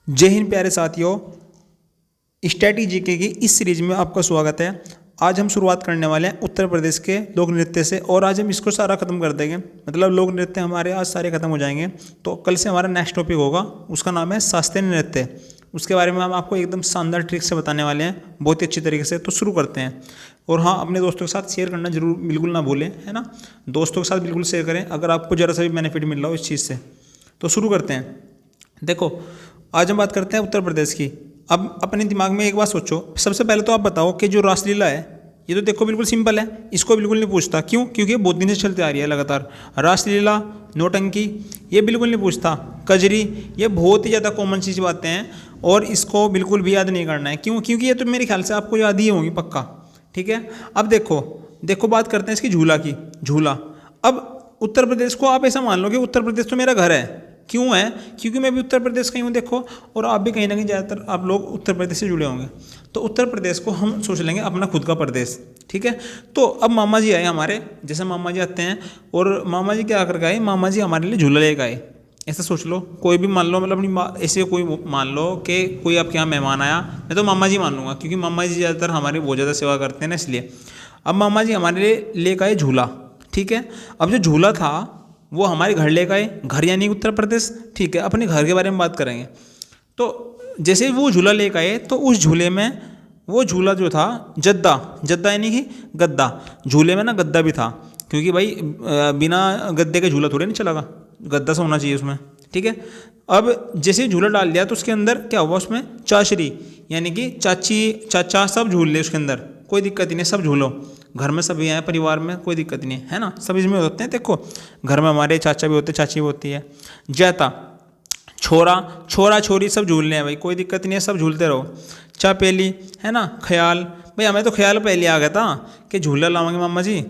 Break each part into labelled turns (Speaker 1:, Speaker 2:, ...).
Speaker 1: जय हिंद प्यारे साथियों, स्टैटिक जीके की इस सीरीज में आपका स्वागत है। आज हम शुरुआत करने वाले हैं उत्तर प्रदेश के लोक नृत्य से और आज हम इसको सारा खत्म कर देंगे। मतलब लोक नृत्य हमारे आज सारे खत्म हो जाएंगे। तो कल से हमारा नेक्स्ट टॉपिक होगा, उसका नाम है शास्त्रीय नृत्य। उसके बारे में हम आपको एकदम शानदार ट्रिक से बताने वाले हैं, बहुत ही अच्छी तरीके से। तो शुरू करते हैं। और हाँ, अपने दोस्तों के साथ शेयर करना जरूर बिल्कुल ना भूलें, है ना। दोस्तों के साथ बिल्कुल शेयर करें अगर आपको ज़रा सा भी बेनिफिट मिल रहा हो इस चीज़ से। तो शुरू करते हैं। देखो, आज हम बात करते हैं उत्तर प्रदेश की। अब अपने दिमाग में एक बात सोचो। सबसे पहले तो आप बताओ कि जो रासलीला है, ये तो देखो बिल्कुल सिंपल है, इसको बिल्कुल नहीं पूछता। क्यों? क्योंकि ये बहुत दिन से चलती आ रही है लगातार। रासलीला, नौटंकी, ये बिल्कुल नहीं पूछता। कजरी, ये बहुत ही ज़्यादा कॉमन चीज़ बातें हैं और इसको बिल्कुल भी याद नहीं करना है। क्यों? क्योंकि ये तो मेरे ख्याल से आपको याद ही होंगी पक्का। ठीक है। अब देखो बात करते हैं इसकी झूला की। झूला, अब उत्तर प्रदेश को आप ऐसा मान लो कि उत्तर प्रदेश तो मेरा घर है। क्यों है? क्योंकि मैं भी उत्तर प्रदेश का ही हूँ। देखो, और आप भी कहीं ना कहीं ज़्यादातर आप लोग उत्तर प्रदेश से जुड़े होंगे। तो उत्तर प्रदेश को हम सोच लेंगे अपना खुद का प्रदेश। ठीक है। तो अब मामा जी आए हमारे, जैसे मामा जी आते हैं और मामा जी क्या करके आए, मामा जी हमारे लिए झूला लेकर आए। ऐसा सोच लो, कोई भी मान लो, मतलब अपनी ऐसे कोई मान लो कि कोई आपके यहाँ मेहमान आया, मैं तो मामा जी मान लूँगा क्योंकि मामा जी ज़्यादातर हमारी बहुत ज़्यादा सेवा करते हैं ना, इसलिए। अब मामा जी हमारे लिए लेकर आए झूला। ठीक है। अब जो झूला था वो हमारे घर लेकर आए। घर यानी उत्तर प्रदेश। ठीक है। अपने घर के बारे में बात करेंगे। तो जैसे वो झूला लेकर आए तो उस झूले में वो झूला जो था, जद्दा यानी कि गद्दा। झूले में ना गद्दा भी था, क्योंकि भाई बिना गद्दे के झूला थोड़े नहीं चलेगा, गद्दा सा होना चाहिए उसमें। ठीक है। अब जैसे झूला डाल दिया तो उसके अंदर क्या हुआ, उसमें चाचरी यानी कि चाची चाचा सब झूल ले उसके अंदर। कोई दिक्कत ही नहीं, सब झूलो। घर में सभी हैं, परिवार में कोई दिक्कत नहीं है ना, सब इसमें होते हैं। देखो, घर में हमारे चाचा भी होते हैं, चाची भी होती है। जैता, छोरा छोरी सब झूलने हैं भाई, कोई दिक्कत नहीं है, सब झूलते रहो। चापेली, है ना। ख्याल, भाई हमें तो ख्याल पहले आ गया था कि झूला लावांगे मामा जी,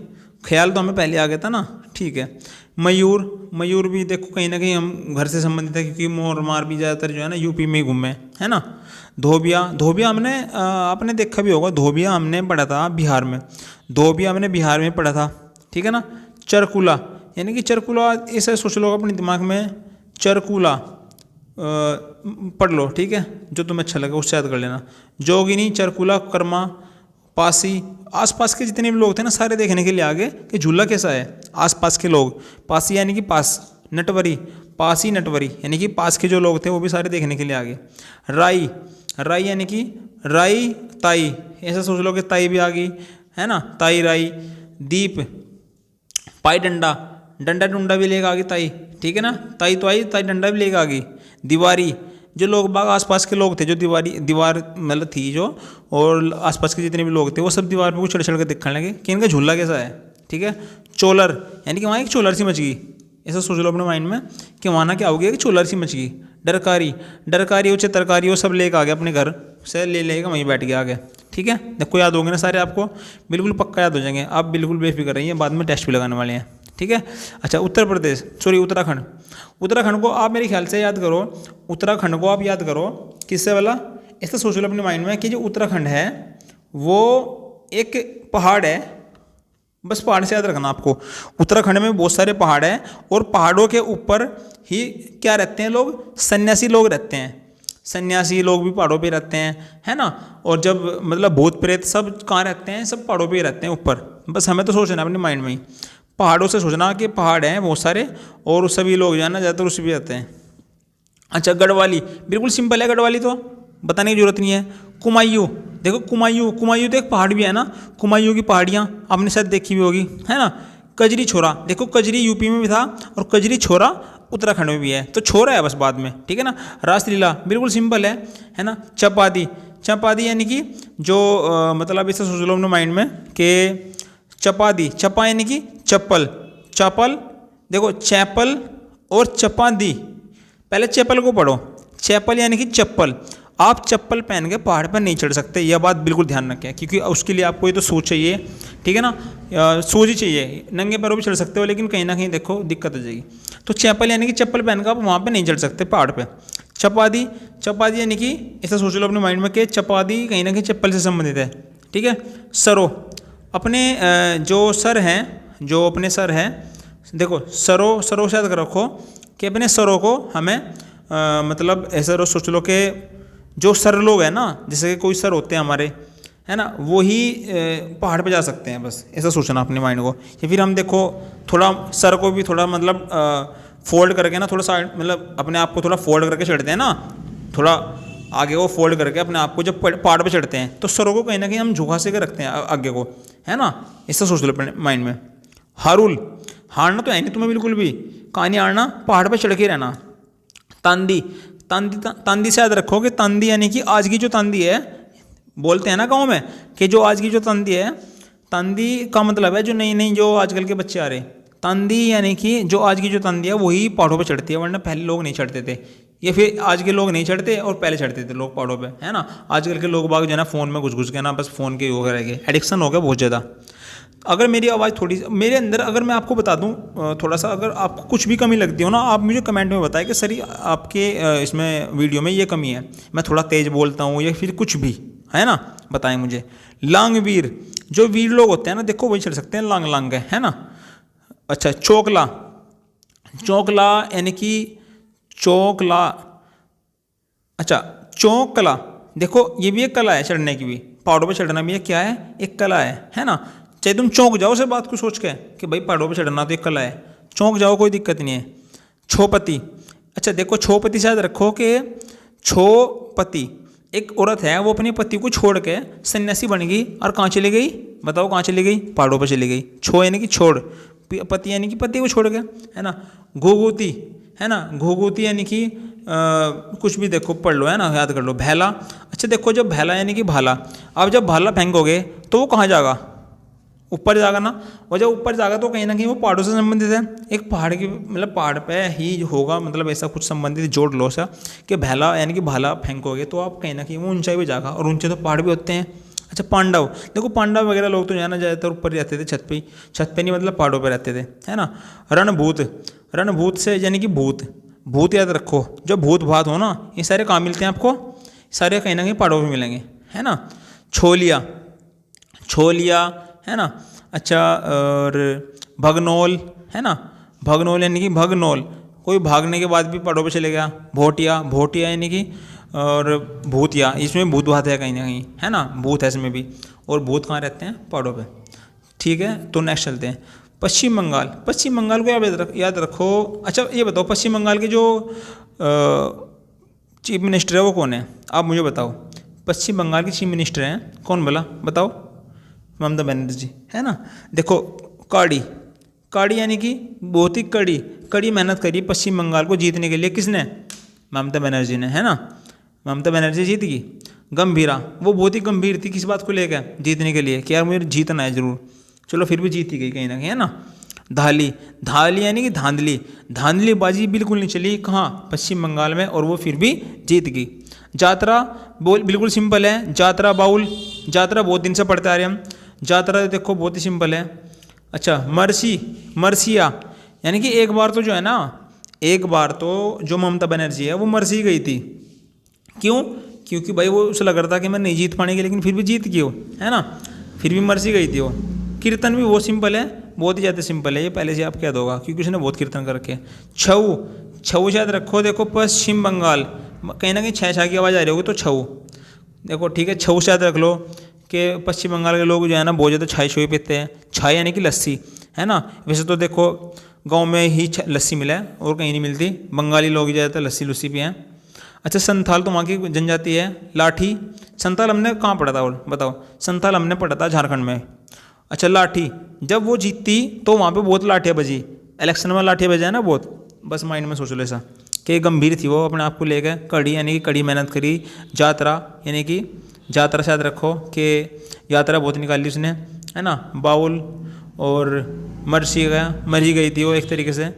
Speaker 1: ख्याल तो हमें पहले आ गया था ना। ठीक है। मयूर भी देखो कहीं ना कहीं हम घर से संबंधित है, क्योंकि मोर मार भी ज़्यादातर जो है ना यूपी में ही घूमे, है ना। धोबिया हमने आपने देखा भी होगा, धोबिया हमने पढ़ा था बिहार में। धोबिया हमने बिहार में पढ़ा था। ठीक है ना। चरकुला यानी कि चरकुला, ऐसे सोच लो अपने दिमाग में, चरकुला पढ़ लो। ठीक है। जो तुम्हें अच्छा लगे उससे याद कर लेना। जोगिनी, चरकुला, कर्मा, पासी, आसपास के जितने भी लोग थे ना, सारे देखने के लिए आगे कि झूला कैसा है। आसपास के लोग, पासी यानी कि पास, नटवरी, पासी नटवरी यानी कि पास के जो लोग थे वो भी सारे देखने के लिए आगे। राई यानी कि राई ताई, ऐसा सोच लो कि ताई भी आ गई, है ना, ताई राई। दीप, पाई डंडा, डंडा डुंडा भी लेकर आ गई ताई। ठीक है ना। ताई तो आई, ताई डंडा भी लेकर आ गई। दीवारी, जो लोग बाग आसपास के लोग थे, जो दीवार मतलब थी जो, और आसपास के जितने भी लोग थे वो सब दीवार पर चढ़ चढ़ कर देखने लगे कि इनका झूला कैसा है। ठीक है। चोलर यानी कि वहाँ एक चोलर सी मच गई, ऐसा सोच लो अपने माइंड में कि वहाँ ना क्या हो गया कि चोलर सी मच गई। डरकारी हो चाहे तरकारी हो, सब लेकर आ गया अपने घर से, ले लेकर वहीं बैठ गया आगे। ठीक है। देखो याद होंगे ना सारे, आपको बिल्कुल पक्का याद हो जाएंगे। आप बिल्कुल बेफिक्र रहिए, बाद में टेस्ट भी लगाने वाले हैं। ठीक है। अच्छा, उत्तराखंड को आप मेरे ख्याल से याद करो। उत्तराखंड को आप याद करो किससे वाला, ऐसा सोच लो अपने माइंड में कि जो उत्तराखंड है वो एक पहाड़ है। बस पहाड़ से याद रखना आपको। उत्तराखंड में बहुत सारे पहाड़ हैं और पहाड़ों के ऊपर ही क्या रहते हैं लोग, सन्यासी लोग रहते हैं। सन्यासी लोग भी पहाड़ों पे रहते हैं, है ना। और जब मतलब भूत प्रेत सब कहाँ रहते हैं, सब पहाड़ों पे ही रहते हैं ऊपर। बस हमें तो सोचना अपने माइंड में ही, पहाड़ों से सोचना कि पहाड़ हैं बहुत सारे और सभी लोग जो है ना ज़्यादातर उस भी रहते हैं। अच्छा, गढ़वाली, बिल्कुल सिंपल है, गढ़वाली तो बताने की जरूरत नहीं है। कुमायूं, देखो कुमायूं तो एक पहाड़ भी है ना। कुमायूं की पहाड़ियाँ आपने शायद देखी भी होगी, है ना। कजरी छोरा, देखो कजरी यूपी में भी था और कजरी छोरा उत्तराखंड में भी है, तो छोरा है बस बाद में। ठीक है ना। रासलीला बिल्कुल सिंपल है ना। चपादी यानी कि जो मतलब इसे सोच लो अपने माइंड में कि चपा यानी कि चप्पल। देखो चैपल और चपादी, पहले चैपल को पढ़ो। चैपल यानी कि चप्पल। आप चप्पल पहन के पहाड़ पर नहीं चढ़ सकते, यह बात बिल्कुल ध्यान रखें, क्योंकि उसके लिए आपको ये तो शूज चाहिए। ठीक है ना। शूज ही चाहिए, नंगे पैरों भी चढ़ सकते हो, लेकिन कहीं ना कहीं देखो दिक्कत हो जाएगी। तो चैपल यानी कि चप्पल पहन कर आप वहाँ पर नहीं चढ़ सकते पहाड़ पर। चपादी यानी कि ऐसा सोच लो अपने माइंड में कि चपादी कहीं ना कहीं चप्पल से संबंधित है। ठीक है। सरो, अपने जो सर हैं, जो अपने सर हैं, देखो सरो से याद कर रखो कि अपने सरों को हमें मतलब ऐसा सोच लो कि जो सर लोग हैं ना, जैसे कि कोई सर होते हैं हमारे, है ना, वही पहाड़ पे जा सकते हैं, बस ऐसा सोचना अपने माइंड को। या फिर हम देखो थोड़ा सर को भी थोड़ा मतलब फोल्ड करके ना, थोड़ा साइड मतलब अपने आप को थोड़ा फोल्ड करके चढ़ते हैं ना, थोड़ा आगे को फोल्ड करके अपने आप को जब पहाड़ पे चढ़ते हैं तो सरों को कहीं ना कहीं हम झुका से के रखते हैं आगे को, है ना, ऐसा सोच लो अपने माइंड में। हारुल, हारना तो है नहीं तुम्हें बिल्कुल भी, कहानी हारना, पहाड़ पे चढ़ के रहना। तांदी, तांदी से याद रखो कि तांदी यानी कि आज की जो तांदी है, बोलते हैं ना गाँव में कि जो आज की जो तांदी है, तांदी का मतलब है जो नई नई जो आजकल के बच्चे आ रहे, तांदी यानी कि जो आज की जो तांदी है वही पहाड़ों पे चढ़ती है, वरना पहले लोग नहीं चढ़ते थे। ये फिर आज के लोग नहीं चढ़ते और पहले चढ़ते थे लोग पहाड़ों पे, है ना। आजकल के लोग बाग जो है ना फ़ोन में घुस घुस के ना बस फ़ोन के हो गए, एडिक्शन हो गया बहुत ज़्यादा। अगर मेरी आवाज़ थोड़ी मेरे अंदर, अगर मैं आपको बता दूं थोड़ा सा, अगर आपको कुछ भी कमी लगती हो ना, आप मुझे कमेंट में बताएं कि सर आपके इसमें वीडियो में ये कमी है, मैं थोड़ा तेज़ बोलता हूँ या फिर कुछ भी, है ना, बताएं मुझे। लांगवीर, जो वीर लोग होते हैं ना, देखो वही चढ़ सकते हैं, लांग लांग है ना। अच्छा, चौकला, चौकला यानी कि चौकला, अच्छा चौकला, देखो ये भी एक कला है, चढ़ने की भी, पहाड़ों पे चढ़ना भी एक क्या है, एक कला है ना। चाहे तुम चौंक जाओ से बात को सोच के कि भाई पहाड़ों पे चढ़ना तो एक कला है, चौंक जाओ कोई दिक्कत नहीं है। छोपति, अच्छा देखो छोपति से याद रखो कि छोपति एक औरत है, वो अपने पति को छोड़ के सन्यासी बन गई और कहाँ चली गई, बताओ कहाँ चली गई, पहाड़ों पर चली गई। छो यानी कि छोड़, पति यानी कि पति को छोड़ के, है ना। घुघुती, है ना, घुघुती यानी कि कुछ भी देखो पढ़ लो, है ना, याद कर लो। भैला, अच्छा देखो जब भैला यानी कि भाला, अब जब भाला फेंकोगे तो वो कहाँ जाएगा, ऊपर जाएगा ना, और जब ऊपर जाएगा तो कहीं ना कहीं वो पहाड़ों से संबंधित है, एक पहाड़ की मतलब पहाड़ पे ही होगा, मतलब ऐसा कुछ संबंधित जोड़ लो सा कि भैला यानी कि भाला फेंकोगे तो आप कहीं ना कहीं वो ऊंचाई पे जाएगा, और ऊंचे तो पहाड़ भी होते हैं। अच्छा पांडव, देखो पांडव वगैरह लोग तो जाना ज़्यादातर ऊपर रहते थे, छत पे, छत पे नहीं मतलब पहाड़ों पे रहते थे, है ना। रणभूत, रणभूत से यानी कि भूत, भूत याद रखो, जो भूत भात हो ना, ये सारे कहाँ मिलते हैं आपको, सारे कहीं ना कहीं पहाड़ों पे मिलेंगे, है ना। छोलिया, छोलिया, है ना। अच्छा और भगनोल, है ना, भगनोल यानी कि भगनोल, कोई भागने के बाद भी पहाड़ों पे चले गया। भोटिया, भोटिया यानी कि, और भूतिया, इसमें भूत भात है कहीं ना कहीं, है ना, भूत है इसमें भी, और भूत कहाँ रहते हैं, पहाड़ों पे। ठीक है, तो नेक्स्ट चलते हैं। पश्चिम बंगाल, पश्चिम बंगाल को याद रखो। अच्छा ये बताओ पश्चिम बंगाल के जो चीफ मिनिस्टर है वो कौन है, आप मुझे बताओ। पश्चिम बंगाल के चीफ मिनिस्टर हैं कौन, बोला बताओ, ममता बनर्जी, है ना। देखो कड़ी, कड़ी यानी कि बहुत ही कड़ी, कड़ी मेहनत करी पश्चिम बंगाल को जीतने के लिए, किसने, ममता बनर्जी ने, है ना, ममता बनर्जी जीत गई। गंभीरा, वो बहुत ही गंभीर थी किस बात को लेकर, जीतने के लिए कि यार मुझे जीतना है जरूर, चलो फिर भी जीत ही गई कहीं ना कहीं, है ना। धाली, धाली यानी कि धांधली, धांधली बाजी बिल्कुल नहीं चली कहाँ, पश्चिम बंगाल में, और वो फिर भी जीत गई। यात्रा बोल बिल्कुल सिंपल है, यात्रा बाउल, यात्रा बहुत दिन से पढ़ते आ रहे हम, यात्रा देखो बहुत ही सिंपल है। अच्छा मरसी, मरसिया यानी कि एक बार तो जो है ना, एक बार तो जो ममता बनर्जी है वो मरसी गई थी, क्यों, क्योंकि भाई वो उसे लग रहा था कि मैं नहीं जीत पाने की, लेकिन फिर भी जीत गई वो, है ना, फिर भी मरसी गई थी वो। कीर्तन भी बहुत सिंपल है, बहुत ही ज़्यादा सिंपल है, ये पहले से आपको याद होगा क्योंकि उसने बहुत कीर्तन करके। छऊ, छऊ शायद रखो, देखो पश्चिम बंगाल, कहीं ना कहीं छः छः की आवाज़ आ रही होगी तो छऊ, देखो ठीक है, छऊ शायद रख लो कि पश्चिम बंगाल के लोग जो है ना बहुत ज़्यादा छाई छुई पीते हैं, छाई यानी कि लस्सी, है ना। वैसे तो देखो गांव में ही लस्सी मिला है और कहीं नहीं मिलती, बंगाली लोग ज़्यादातर लस्सी लुस्सी पिए हैं। अच्छा संथाल तो वहाँ की जनजाति है। लाठी, संथाल हमने कहाँ पढ़ा था और बताओ, संथाल हमने पढ़ा था झारखंड में। अच्छा लाठी, जब वो जीतती तो वहाँ पे बहुत लाठियाँ बजी, इलेक्शन में लाठियाँ बजा है ना बहुत, बस माइंड में सोच लो ऐसा कि गंभीर थी वो अपने आप को लेकर। कड़ी यानी कि कड़ी मेहनत करी। यात्रा यानी कि यात्रा शायद रखो कि यात्रा बहुत निकाली उसने, है ना। बाउल और मरी गई थी वो एक तरीके से।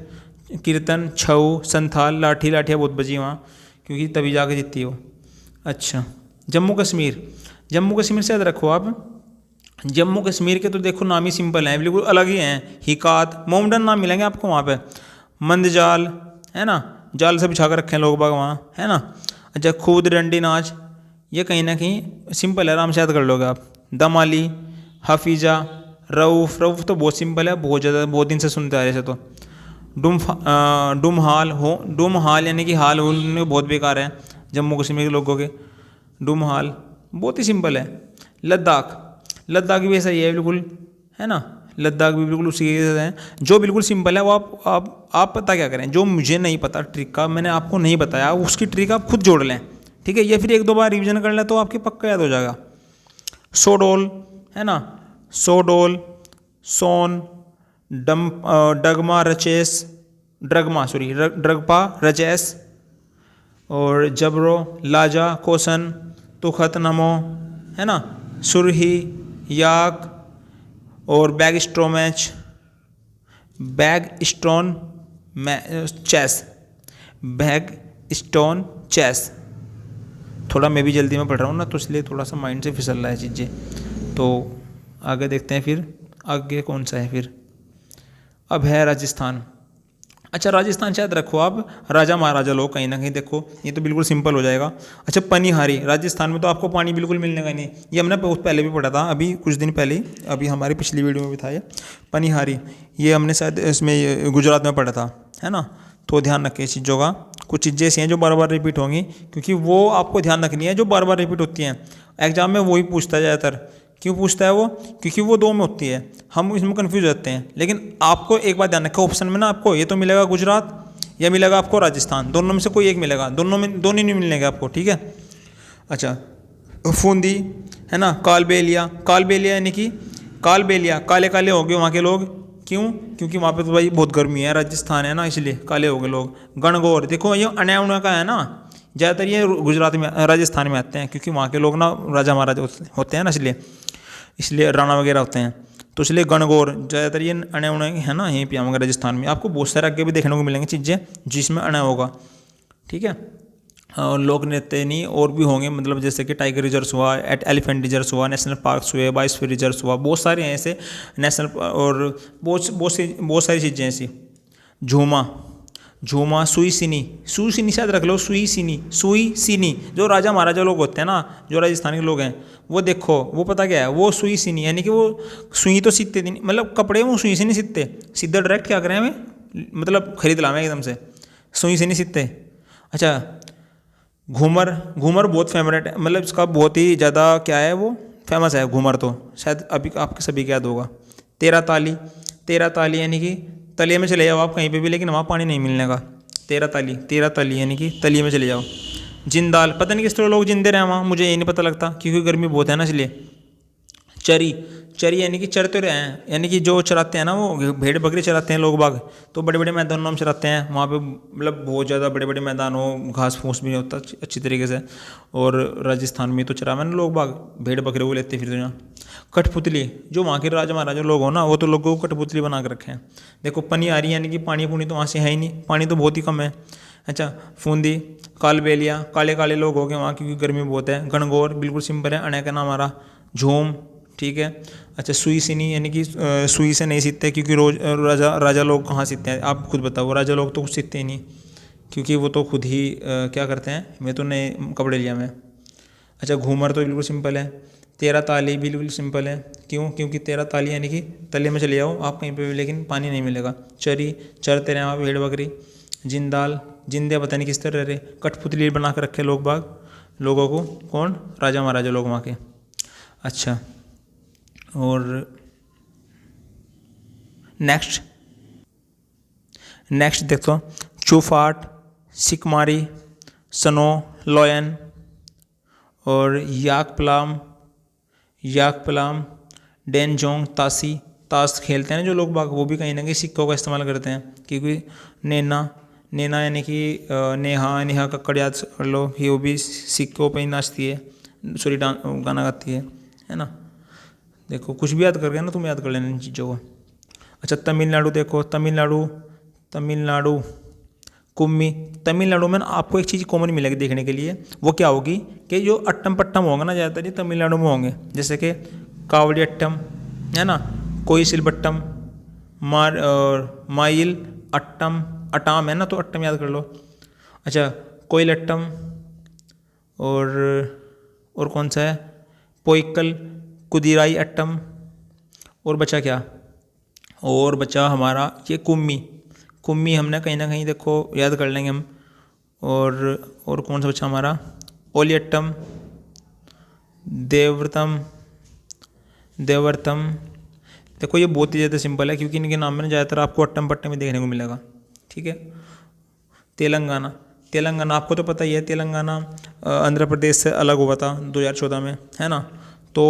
Speaker 1: कीर्तन, छऊ, संथाल, लाठी, लाठियाँ बहुत बजी वहाँ क्योंकि तभी जाके जीतती हो। अच्छा जम्मू कश्मीर, जम्मू कश्मीर से याद रखो आप, जम्मू कश्मीर के तो देखो नाम ही सिंपल हैं, बिल्कुल अलग ही हैं। हिकात, मोमडन नाम मिलेंगे आपको वहाँ पे। मंदजाल, है ना, जाल से बिछा कर रखे हैं लोग बाग वहाँ, है ना। अच्छा खूद डंडी नाच, ये कहीं ना कहीं सिंपल है, आराम से याद कर लोगे आप। दमाली, हाफिजा, रऊफ़, रऊफ़ तो बहुत सिंपल है, बहुत ज़्यादा बहुत दिन से सुनते आ रहे थे। तो डुमहाल यानी कि हाल उनमें बहुत बेकार है जम्मू कश्मीर के लोगों के। डुमहाल बहुत ही सिंपल है। लद्दाख, लद्दाख भी ऐसा ही है बिल्कुल, है ना। लद्दाख भी बिल्कुल उसी के जैसे है। जो बिल्कुल सिंपल है वो आप पता क्या करें, जो मुझे नहीं पता ट्रिक का, मैंने आपको नहीं बताया, उसकी ट्रिक आप खुद जोड़ लें, ठीक है। या फिर एक दो बार रिवीजन कर लें तो आपके पक्का याद हो जाएगा। सोडोल, है ना, सोडोल, सोन, डगमा रचेस, ड्रगपा रचेस, और जबरो, लाजा, कोसन, तुखत नमो, है ना, सुरही, याक, और बैग स्ट्रोमैच, बैग स्टोन चेस, बैग स्टोन चेस। थोड़ा मैं भी जल्दी में पढ़ रहा हूँ ना, तो इसलिए थोड़ा सा माइंड से फिसल रहा है चीज़ें। तो आगे देखते हैं फिर, आगे कौन सा है फिर। अब है राजस्थान। अच्छा, राजस्थान शायद रखो आप राजा महाराजा लोग कहीं ना कहीं, देखो ये तो बिल्कुल सिंपल हो जाएगा। अच्छा, पनिहारी, राजस्थान में तो आपको पानी बिल्कुल मिलने का नहीं, ये हमने बहुत पहले भी पढ़ा था, अभी कुछ दिन पहले ही, अभी हमारी पिछली वीडियो में भी था ये पनिहारी। ये हमने शायद इसमें गुजरात में पढ़ा था, है ना। तो ध्यान रखें इस चीज़ों का। कुछ चीज़ें ऐसी हैं जो बार बार रिपीट होंगी, क्योंकि वो आपको ध्यान रखनी है जो बार बार रिपीट होती हैं। एग्जाम में वही पूछता है ज़्यादातर। क्यों पूछता है वो? क्योंकि वो दो में होती है, हम इसमें कंफ्यूज रहते हैं। लेकिन आपको एक बात ध्यान रखें, ऑप्शन में ना आपको ये तो मिलेगा गुजरात या मिलेगा आपको राजस्थान, दोनों में से कोई एक मिलेगा, दोनों में दोनों नहीं मिलेंगे आपको, ठीक है। अच्छा, फूंदी, है ना, कालबेलिया, कालबेलिया यानी कि कालबेलिया, काले काले हो गए वहाँ के लोग। क्यों? क्योंकि वहाँ पे तो भाई बहुत गर्मी है, राजस्थान है ना, इसलिए काले हो गए लोग। गणगौर, देखो ये अनया उन्या का है ना, ज़्यादातर ये गुजरात में राजस्थान में आते हैं, क्योंकि वहाँ के लोग ना राजा महाराजा होते हैं ना, इसलिए राणा वगैरह होते हैं, तो इसलिए गणगौर ज़्यादातर ये अणय उणय है ना, यहीं पे आऊँगा राजस्थान में। आपको बहुत सारे आगे भी देखने को मिलेंगे चीज़ें जिसमें अणय होगा, ठीक है। और लोक नृत्य नहीं और भी होंगे, मतलब जैसे कि टाइगर रिजर्व हुआ, एलिफेंट रिजर्व हुआ, नेशनल पार्क्स हुए, बायोस्फीयर रिजर्व हुआ, बहुत सारे हैं ऐसे नेशनल, और बहुत सारी चीज़ें ऐसी। झूमा, झूमा, सुई सिनी शायद रख लो, सुई सिनी, जो राजा महाराजा लोग होते हैं ना, जो राजस्थान के लोग हैं, वो देखो वो पता क्या है, वो सुई सिनी यानी कि वो सुई तो सीते नहीं, मतलब कपड़े वो सुई से नहीं सीते, सीधा डायरेक्ट क्या करें हमें, मतलब खरीद लावे एकदम से, सुई से नहीं सीते। अच्छा, घूमर, घूमर बहुत फेवरेट है, मतलब इसका बहुत ही ज़्यादा क्या है, वो फेमस है घूमर, तो शायद अभी आपके सभी को याद होगा। तेरह ताली, तेरह ताली यानी कि तलिए में चले जाओ आप कहीं पे भी, लेकिन वहाँ पानी नहीं मिलने का। तेरह ताली यानी कि तलिए में चले जाओ। जिंदाल, पता नहीं किस तरह लोग जिंदे रहे वहाँ, मुझे ये नहीं पता लगता, क्योंकि गर्मी बहुत है ना इसलिए। चरी, चरी यानी कि चरते रहे हैं, यानी कि जो चराते हैं ना, वो भेड़ बकरी चराते हैं लोग बाग, तो बड़े बड़े मैदानों में चराते हैं वहाँ पे, मतलब बहुत ज़्यादा बड़े बड़े मैदान हो, घास फूस भी नहीं होता अच्छी तरीके से। और राजस्थान में तो चरावे ना लोग बाग, भेड़ बकरे वो लेते फिर यहाँ। कठपुतली, जो वहाँ के राजा महाराजा लोग हो ना, वो तो लोगों को कठपुतली बना के रखे हैं। देखो पनियारी यानी कि पानी पुनी तो वहाँ से है ही नहीं, पानी तो बहुत ही कम है। अच्छा, फूंदी, कालबेलिया, काले काले लोग हो गए वहाँ, क्योंकि गर्मी बहुत है। गणगौर बिल्कुल सिंपल है, अणय का नाम हमारा। झूम, ठीक है। अच्छा, सुई सिनी यानी कि सुई से नहीं सीखते, क्योंकि रोज राजा लोग कहाँ सीखते हैं, आप खुद बताओ, राजा लोग तो कुछ सीखते ही नहीं, क्योंकि वो तो खुद ही क्या करते हैं, मैं तो नए कपड़े लिया मैं। अच्छा, घूमर तो बिल्कुल सिंपल है। तेरह ताली बिल्कुल सिंपल है, क्यों? क्योंकि तेरह ताली यानी कि तले में चले जाओ आप कहीं पे भी, लेकिन पानी नहीं मिलेगा। चरी, चरते रहे वहाँ भेड़ बकरी। जिंदाल, जिंदे पता नहीं किस तरह रहे। कठपुतली बना के रखे लोग बाग लोगों को, कौन? राजा महाराजा लोग वहाँ के। अच्छा, और नेक्स्ट देखो, चूफाट, सिकमारी, सनो, लॉयन, और याक प्लाम, डेनजोंग, ताश खेलते हैं ना जो लोग बाग, वो भी कहीं ना कहीं सिक्कों का इस्तेमाल करते हैं, क्योंकि नैना यानी कि नेहा कक्कड़ याद कर लो, कि वो भी सिक्कों पर ही नाचती है, सॉरी गाना गाती है ना। देखो कुछ भी याद करके ना तुम याद कर लेना इन चीज़ों को। अच्छा, तमिलनाडु देखो, तमिलनाडु कुम्मी। तमिलनाडु में ना आपको एक चीज़ कॉमन मिलेगी देखने के लिए, वो क्या होगी कि जो अट्टम पट्टम होंगे ना, ज़्यादातर ये तमिलनाडु में होंगे, जैसे कि कावड़ी अट्टम, है ना, कोई सिलबट्टम, माइल अट्टम, अटाम है ना, तो अट्टम याद कर लो। अच्छा, कोयल अट्टम, और कौन सा है, पोइक्कल, कुदिराई अट्टम, और बचा क्या, और बचा हमारा ये कुम्मी। कुम्मी हमने कहीं ना कहीं देखो याद कर लेंगे हम। और कौन सा बच्चा हमारा, ओलियट्टम, देवव्रतम, देवर्तम। देखो ये बहुत ही ज़्यादा सिंपल है क्योंकि इनके नाम में ज़्यादातर आपको अट्टम पट्टम में देखने को मिलेगा। ठीक है। तेलंगाना, तेलंगाना आपको तो पता ही है, तेलंगाना आंध्र प्रदेश से अलग हुआ था 2014 में, है ना। तो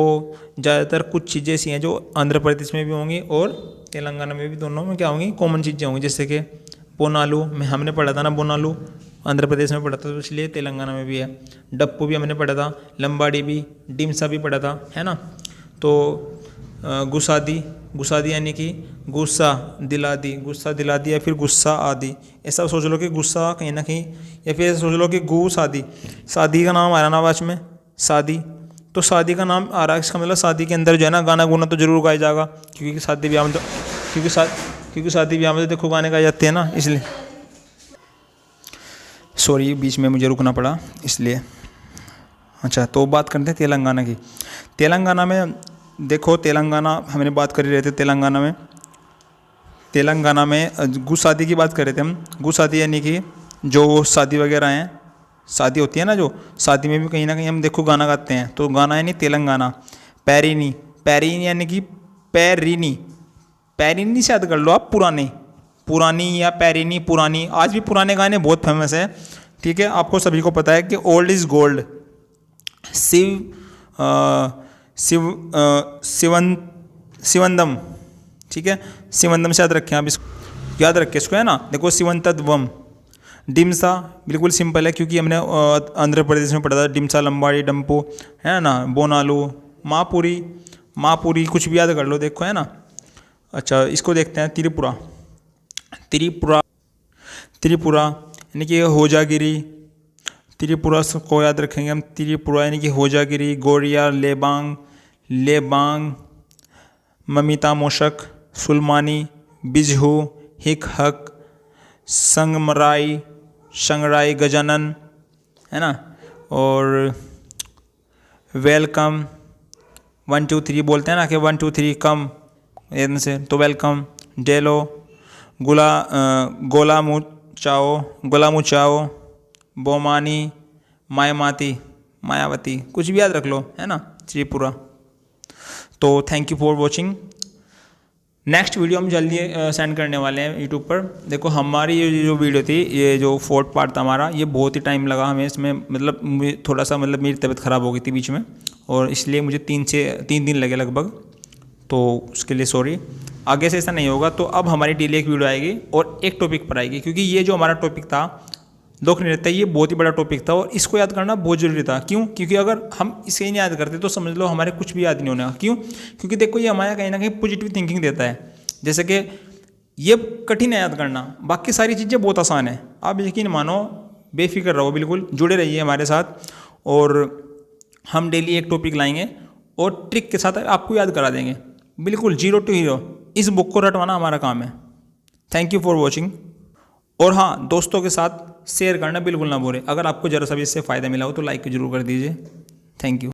Speaker 1: ज़्यादातर कुछ चीज़ें ऐसी हैं जो आंध्र प्रदेश में भी होंगी और तेलंगाना में भी, दोनों में क्या होंगी, कॉमन चीज़ें होंगी। जैसे कि बोनालू में हमने पढ़ा था ना, बोनालू आंध्र प्रदेश में पढ़ा था, तो इसलिए तेलंगाना में भी है। डप्पू भी हमने पढ़ा था, लंबाड़ी भी, डिमसा भी पढ़ा था, है ना। तो गुसादी, गुसादी यानी कि गुस्सा दिला दी, गुस्सा दिला दी या फिर गुस्सा आदि। ऐसा सोच लो कि गुस्सा कहीं ना कहीं, या फिर ऐसा सोच लो कि गु शादी, शादी का नाम आ रहा ना आवाज में, शादी। तो शादी का नाम आ रहा है, इसका मतलब शादी के अंदर जो है ना गाना गुना तो जरूर गाया जाएगा, क्योंकि शादी ब्याह में तो क्योंकि शादी ब्याह में तो देखो गाने गाए जाते हैं ना, इसलिए। सॉरी, बीच में मुझे रुकना पड़ा इसलिए। अच्छा, तो बात करते हैं तेलंगाना की। तेलंगाना में देखो, तेलंगाना हमने बात कर ही रहे थे। तेलंगाना में गु शादी की बात कर रहे थे हम। गु शादी यानी कि जो शादी वगैरह हैं, शादी होती है ना, जो शादी में भी कहीं ना कहीं हम देखो गाना गाते हैं, तो गाना यानी तेलंगाना। पैरिनी, पैरिनी यानी कि पैरिनी, पैरिनी से याद कर लो आप, पुराने, पुरानी या पैरिनी, पुरानी। आज भी पुराने गाने बहुत फेमस है। ठीक है, आपको सभी को पता है कि ओल्ड इज़ गोल्ड। शिवंदम, ठीक है, शिवंदम से याद रखें आप इसको, याद रखें इसको, है ना। देखो शिवंतद्वम, डिमसा बिल्कुल सिंपल है क्योंकि हमने आंध्र प्रदेश में पढ़ा था। डिमसा, लंबाड़ी, डंपो, है ना, बोनालू, मापुरी, मापुरी, कुछ भी याद कर लो, देखो, है ना। अच्छा, इसको देखते हैं, त्रिपुरा, त्रिपुरा, त्रिपुरा यानी कि होजागिरी। त्रिपुरा को याद रखेंगे हम, त्रिपुरा यानी कि होजागिरी, गोरिया, लेबांग, लेबांग, ममिता मोशक, सुलमानी, बिजहू, हिक हक, संगमराई, संगराई, गजानन, है ना। और वेलकम, 1 2 3 बोलते हैं ना कि 1 2 3 कम, से तो वेलकम। डेलो, गोलामुचाओ, गोलामुचाओ, बोमानी, मायामाती, मायावती, कुछ भी याद रख लो, है ना, त्रिपुरा। तो thank you for watching. Next video हम जल्दी सेंड करने वाले हैं यूट्यूब पर। देखो हमारी ये जो वीडियो थी, ये जो 4th पार्ट था हमारा, ये बहुत ही टाइम लगा हमें इसमें, मतलब थोड़ा सा, मतलब मेरी तबीयत ख़राब हो गई थी बीच में, और इसलिए मुझे 3 दिन लगे लगभग, तो उसके लिए सॉरी। आगे से ऐसा नहीं होगा। तो अब हमारी डेली एक वीडियो आएगी और एक टॉपिक पर आएगी, क्योंकि ये जो हमारा टॉपिक था लोक नृत्य, ये बहुत ही बड़ा टॉपिक था और इसको याद करना बहुत जरूरी था। क्यों? क्योंकि अगर हम इसे ही नहीं याद करते तो समझ लो हमारे कुछ भी याद नहीं होने का। क्यों? क्योंकि देखो ये हमारा कहीं ना कहीं पॉजिटिव थिंकिंग देता है। जैसे कि ये कठिन है याद करना, बाकी सारी चीज़ें बहुत आसान है। आप यकीन मानो, बेफिक्र रहो, बिल्कुल जुड़े रहिए हमारे साथ, और हम डेली एक टॉपिक लाएंगे और ट्रिक के साथ आपको याद करा देंगे, बिल्कुल 0 to हीरो। इस बुक को रटवाना हमारा काम है। Thank you for watching. और हाँ, दोस्तों के साथ शेयर करना बिल्कुल ना भूलें। अगर आपको ज़रा सा भी इससे फ़ायदा मिला हो तो लाइक जरूर कर दीजिए। Thank you.